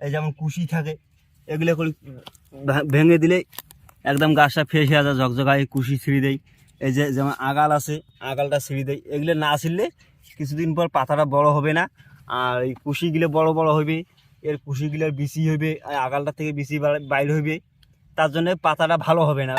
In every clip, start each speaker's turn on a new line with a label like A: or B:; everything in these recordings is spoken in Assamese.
A: এই যেমন কুশি থাকে এগুলো করে ভেঙে দিলে একদম গাছটা ফ্রেশ হয়ে যায়, ঝকঝকায় কুশি ছিঁড়ে দেয়। এই যে যেমন আগাল আছে আগালটা ছিঁড়ে দেয়। এগুলো না ছিঁড়লে কিছুদিন পর পাতাটা বড় হবে না, আর এই কুশিগুলো বড় বড় হবে, এর কুশিগুলোর বিচি হবে, আগালটা থেকে বিচি বাইর হবে, তার জন্য পাতাটা ভালো হবে না।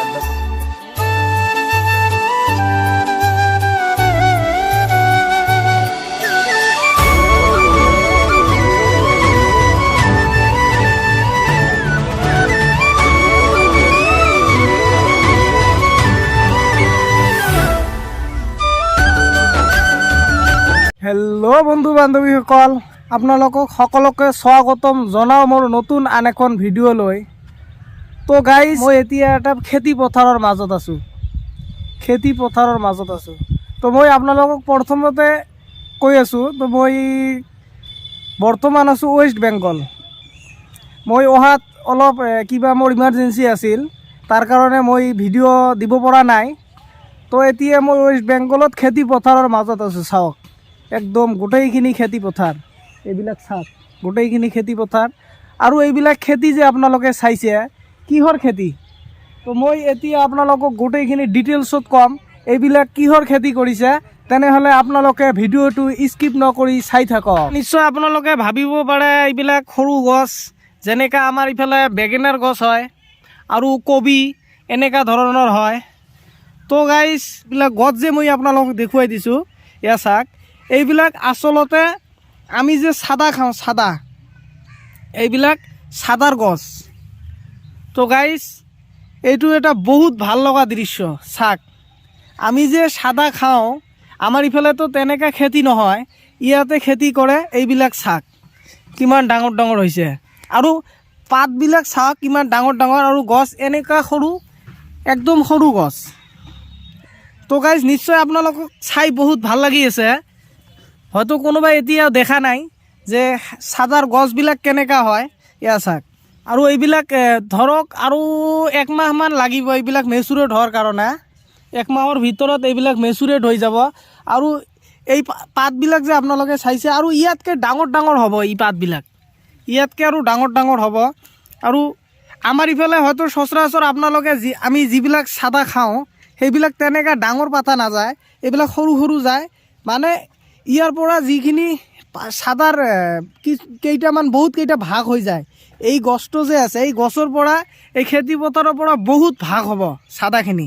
B: হেল্ল' বন্ধু বান্ধৱীসকল, আপোনালোকক সকলোকে স্বাগতম জনাওঁ মোৰ নতুন আন এখন ভিডিঅ'লৈ। তো গাইজ, মই এতিয়া এটা খেতি পথাৰৰ মাজত আছোঁ। তো মই আপোনালোকক প্ৰথমতে কৈ আছোঁ, তো মই বৰ্তমান আছোঁ ৱেষ্ট বেংগল। মই অহাত অলপ কিবা মোৰ ইমাৰ্জেঞ্চি আছিল, তাৰ কাৰণে মই ভিডিঅ' দিব পৰা নাই। তো এতিয়া মই ৱেষ্ট বেংগলত খেতি পথাৰৰ মাজত আছোঁ। চাওক, একদম গোটেইখিনি খেতি পথাৰ, এইবিলাক চাওক গোটেইখিনি খেতি পথাৰ। আৰু এইবিলাক খেতি যে আপোনালোকে চাইছে কিহৰ খেতি, তো মই এতিয়া আপোনালোকক গোটেইখিনি ডিটেইলছত ক'ম এইবিলাক কিহৰ খেতি কৰিছে। তেনেহ'লে আপোনালোকে ভিডিঅ'টো স্কিপ নকৰি চাই থাকক। নিশ্চয় আপোনালোকে ভাবিব পাৰে এইবিলাক সৰু গছ, যেনেকৈ আমাৰ ইফালে বেঙেনাৰ গছ হয় আৰু কবি এনেকুৱা ধৰণৰ হয়। তো গাইজ, এইবিলাক গছ যে মই আপোনালোকক দেখুৱাই দিছোঁ, এয়া চাওক, এইবিলাক আচলতে আমি যে চাদা খাওঁ, চাদা, এইবিলাক চাদাৰ গছ। তো গাইজ, এইটো এটা বহুত ভাল লগা দৃশ্য। চাওক, আমি যে চাদা খাওঁ, আমাৰ ইফালেতো তেনেকৈ খেতি নহয়, ইয়াতে খেতি কৰে। এইবিলাক চাওক কিমান ডাঙৰ ডাঙৰ হৈছে, আৰু পাতবিলাক চাওক কিমান ডাঙৰ ডাঙৰ, আৰু গছ এনেকুৱা সৰু, একদম সৰু গছ। তো গাইজ, নিশ্চয় আপোনালোকক চাই বহুত ভাল লাগি আছে। হয়তো কোনোবাই এতিয়াও দেখা নাই যে চাদাৰ গছবিলাক কেনেকুৱা হয়। এয়া চাওক, আৰু এইবিলাক ধৰক আৰু একমাহমান লাগিব এইবিলাক মেচুৰেট হোৱাৰ কাৰণে। একমাহৰ ভিতৰত এইবিলাক মেচুৰেট হৈ যাব, আৰু এই পাতবিলাক যে আপোনালোকে চাইছে, আৰু ইয়াতকৈ ডাঙৰ ডাঙৰ হ'ব এই পাতবিলাক, ইয়াতকৈ আৰু ডাঙৰ ডাঙৰ হ'ব। আৰু আমাৰ ইফালে হয়তো সচৰাচৰ আপোনালোকে আমি যিবিলাক চাদা খাওঁ, সেইবিলাক তেনেকৈ ডাঙৰ পাতা নাযায়, এইবিলাক সৰু সৰু যায়। মানে ইয়াৰ পৰা যিখিনি চাদাৰ কেইটামান বহুত কেইটা ভাগ হৈ যায়। এই গছটো যে আছে, এই গছৰ পৰা, এই খেতি পথাৰৰ পৰা বহুত ভাগ হ'ব চাদাখিনি,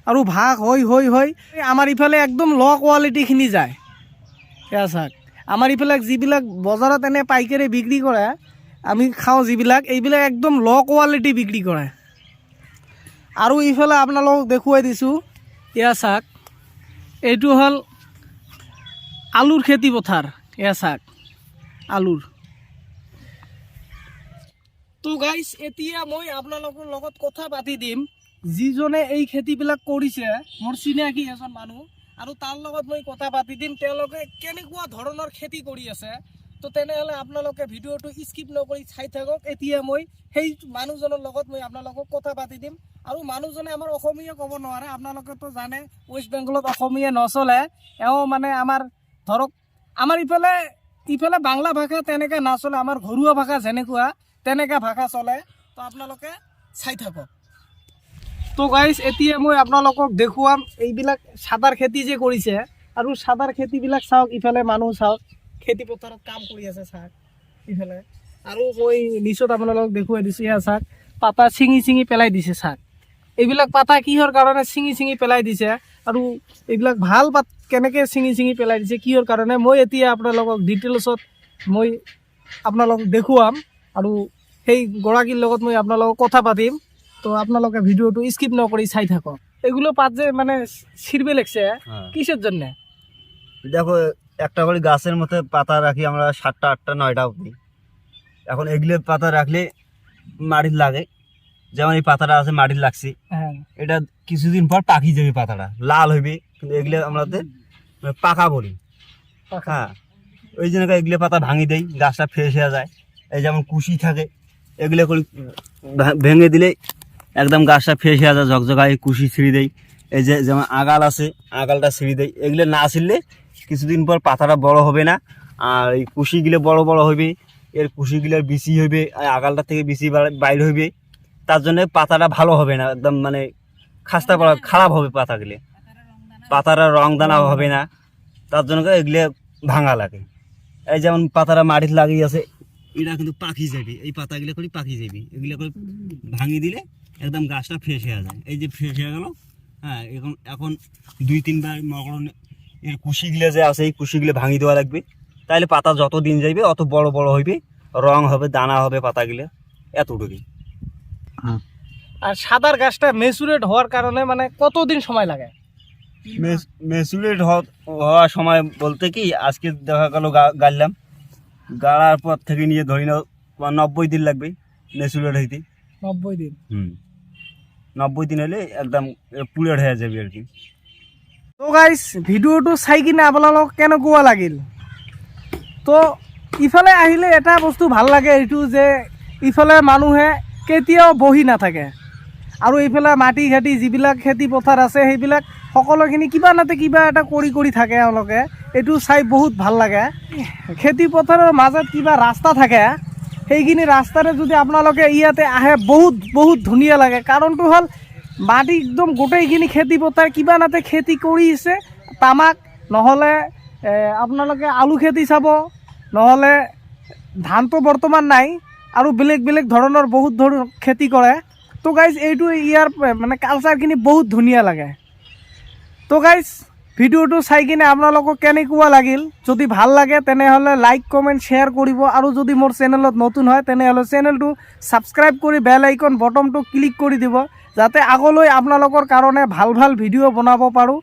B: আৰু ভাগ হৈ হৈ হৈ আমাৰ ইফালে একদম ল' কোৱালিটিখিনি যায়। সেয়া চাওক, আমাৰ ইফালে যিবিলাক বজাৰত এনে পাইকাৰী বিক্ৰী কৰে, আমি খাওঁ যিবিলাক, এইবিলাক একদম ল' কোৱালিটি বিক্ৰী কৰে। আৰু ইফালে আপোনালোকক দেখুৱাই দিছোঁ, এয়া চাওক, এইটো হ'ল আলুৰ খেতি পথাৰ। এয়া চাওক আলুৰ। তো গাইজ, এতিয়া মই আপোনালোকৰ লগত কথা পাতি দিম যিজনে এই খেতিবিলাক কৰিছে, মোৰ চিনাকি এজন মানুহ, আৰু তাৰ লগত মই কথা পাতি দিম তেওঁলোকে কেনেকুৱা ধৰণৰ খেতি কৰি আছে। তো তেনেহ'লে আপোনালোকে ভিডিঅ'টো স্কিপ নকৰি চাই থাকক। এতিয়া মই সেই মানুহজনৰ লগত মই আপোনালোকক কথা পাতি দিম। আৰু মানুহজনে আমাৰ অসমীয়া ক'ব নোৱাৰে, আপোনালোকেতো জানে ৱেষ্ট বেংগলত অসমীয়া নচলে। এওঁ মানে আমাৰ ধৰক আমাৰ ইফালে বাংলা ভাষা তেনেকৈ নচলে, আমাৰ ঘৰুৱা ভাষা যেনেকুৱা তেনেকৈ ভাষা চলে। তো আপোনালোকে চাই থাকক। তো গাইজ, এতিয়া মই আপোনালোকক দেখুৱাম এইবিলাক চাদাৰ খেতি যে কৰিছে, আৰু চাদাৰ খেতিবিলাক চাওক, ইফালে মানুহ চাওক খেতি পথাৰত কাম কৰি আছে, চাওক ইফালে। আৰু মই নিচত আপোনালোকক দেখুৱাই দিছোঁ, এয়া চাওক পাতা ছিঙি ছিঙি পেলাই দিছে। চাওক, এইবিলাক পাতা কিহৰ কাৰণে ছিঙি ছিঙি পেলাই দিছে, আৰু এইবিলাক ভাল পাত কেনেকৈ ছিঙি ছিঙি পেলাই দিছে, কিহৰ কাৰণে, মই এতিয়া আপোনালোকক ডিটেইলছত মই আপোনালোকক দেখুৱাম, আৰু সেই গৰাকীৰ লগত মই আপোনালোকক কথা পাতিম। তো আপোনালোকে ভিডিঅ'টো স্কিপ নকৰি চাই থাকক। এগুলো পাত যে মানে ছিঁড়বে লাগছে কিসের জন্য?
A: দেখো, একটা করে গাছের মধ্যে পাতা রাখি আমরা 7টা 8টা 9টা অবধি। এখন এগুলো পাতা রাখলে মাটির লাগে, যেমন এই পাতাটা আছে মাটির লাগছে, এটা কিছুদিন পর পাকি যাবে, পাতাটা লাল হইবে, কিন্তু এগুলো আমাদের পাকা বলি। হ্যাঁ, ওই জন্য এগুলো পাতা ভাঙি দেয়, গাছটা ফ্রেশ হয়ে যায়। এই যেমন কুশি থাকে, এগুলো করে ভেঙে দিলে একদম গাছটা ফ্রেশ হয়ে যায়, ঝকঝকায় কুশি ছিঁড়ে দেয়। এই যে যেমন আগাল আছে আগালটা ছিঁড়ে দেয়। এগুলো না ছিঁড়লে কিছুদিন পর পাতাটা বড় হবে না, আর এই কুশিগুলো বড় বড় হবে, এর কুশিগুলোর বেশি হইবে, আগালটা থেকে বেশি বাইর হইবে, তার জন্য পাতাটা ভালো হবে না, একদম মানে খাস্তা পড়া খারাপ হবে পাতাগুলো, পাতাটা রং দানা হবে না, তার জন্য এগুলো ভাঙা লাগে। এই যেমন পাতাটা মাটিতে লাগিয়ে আছে, এটা কিন্তু পাখি যাবে, এই পাতাগুলো করে পাখি যাবে, এগুলো করে ভাঙিয়ে দিলে একদম গাছটা ফ্রেশ হয়ে যায়। এই যে ফ্রেশ হয়ে গেল, হ্যাঁ এখন এখন 2-3 বার মকরণ এর কুশিগুলো যে আছে এই কুশিগুলো ভাঙিয়ে দেওয়া লাগবে, তাহলে পাতা যত দিন যাইবে অত বড় বড় হইবে, রং হবে, দানা হবে পাতাগুলো, এতটুকুই।
B: আর সাদার গাছটা মেচুরেট হওয়ার কারণে মানে কতদিন সময় লাগে?
A: মেচুরেট হওয়ার সময় বলতে কি, আজকে দেখা গেল গাড়লাম, গাড়ার পর থেকে নিয়ে ধরি নাও 90 দিন লাগবে মেচুরেট হইতে।
B: 90 দিন?
A: 90 দিন হলে একদম পুরেট হয়ে যাবে আর কি।
B: তো গাইস ভিডিওটো চাই কিনে আপোনালোক কেনেকুৱা লাগিল? তো ইফালে আহিলে এটা বস্তু ভাল লাগে, এইটো যে ইফালে মানুহে কেতিয়াও বহি নাথাকে, আৰু এইফালে মাটি খেতি যিবিলাক খেতি পথাৰ আছে সেইবিলাক সকলোখিনি কিবা নাতে কিবা এটা কৰি থাকে এওঁলোকে, এইটো চাই বহুত ভাল লাগে। খেতি পথাৰৰ মাজত কিবা ৰাস্তা থাকে, সেইখিনি ৰাস্তাৰে যদি আপোনালোকে ইয়াতে আহে বহুত ধুনীয়া লাগে। কাৰণটো হ'ল মাটি একদম গোটেইখিনি খেতি পথাৰ কিবা নাতে খেতি কৰিছে তামাক, নহ'লে আপোনালোকে আলু খেতি চাব, নহ'লে ধানটো বৰ্তমান নাই আৰু বেলেগ ধৰণৰ বহুত খেতি কৰে। তো গাইজ এইটো ইয়াৰ মানে কালচাৰখিনি বহুত ধুনীয়া লাগে। তো গাইজ ভিডিওটো চাই কিনে আপোনালোকক কেনেকুৱা লাগিল? যদি ভাল লাগে তেনেহ'লে লাইক কমেণ্ট শ্বেয়াৰ কৰিব, আৰু যদি মোৰ চেনেলত নতুন হয় তেনেহ'লে চেনেলটো ছাবস্ক্ৰাইব কৰি বেল আইকন বটনটো ক্লিক কৰি দিব, যাতে আগলৈ আপোনালোকৰ কাৰণে ভাল ভিডিঅ' বনাব পাৰোঁ।